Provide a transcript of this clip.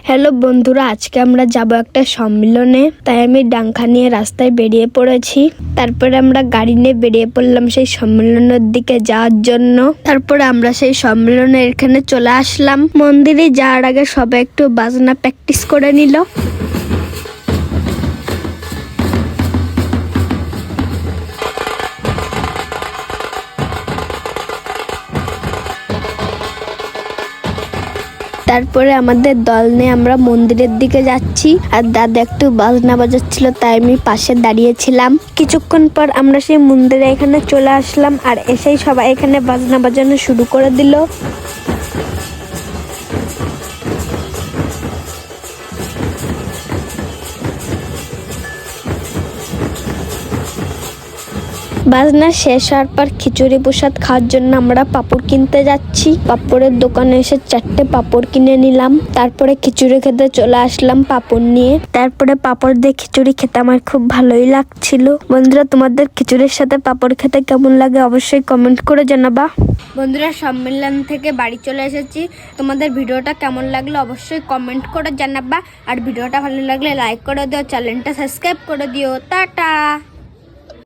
Hello বন্ধুরা, আজকে আমরা যাব একটা সম্মেলনে। তাই আমি ডাংখা নিয়ে রাস্তায় বেরিয়ে পড়েছি। তারপরে আমরা গাড়ি নিয়ে বেরিয়ে পড়লাম সেই সম্মেলনের দিকে যাওয়ার জন্য। তারপরে আমরা সেই সম্মেলনের এখানে চলে আসলাম। মন্দিরে যাওয়ার আগে সবাই একটু বাজনা প্র্যাকটিস করে নিল। তারপরে আমাদের দল নিয়ে আমরা মন্দিরের দিকে যাচ্ছি। আর দাদা একটু বাজনা বাজাচ্ছিল, তাই আমি পাশে দাঁড়িয়েছিলাম। কিছুক্ষণ পর আমরা সেই মন্দিরে এখানে চলে আসলাম। আর এসেই সবাই এখানে বাজনা বাজানো শুরু করে দিল। বাজনা শেষ হওয়ার পর খিচুড়ি প্রসাদ খাওয়ার জন্য আমরা পাঁপড় কিনতে যাচ্ছি। পাঁপড়ের দোকানে এসে 4টে পাঁপড় কিনে নিলাম। তারপরে খিচুড়ি খেতে চলে আসলাম পাঁপড় নিয়ে। তারপরে পাঁপড় দিয়ে খিচুড়ি খেতে আমার খুব ভালোই লাগছিল। বন্ধুরা, তোমাদের খিচুড়ির সাথে পাঁপড় খেতে কেমন লাগে অবশ্যই কমেন্ট করে জানাবা। বন্ধুরা, সম্মেলন থেকে বাড়ি চলে এসেছি। তোমাদের ভিডিওটা কেমন লাগলো অবশ্যই কমেন্ট করে জানাবা। আর ভিডিওটা ভালো লাগলে লাইক করে দিও, চ্যানেলটা সাবস্ক্রাইব করে দিও। টাটা।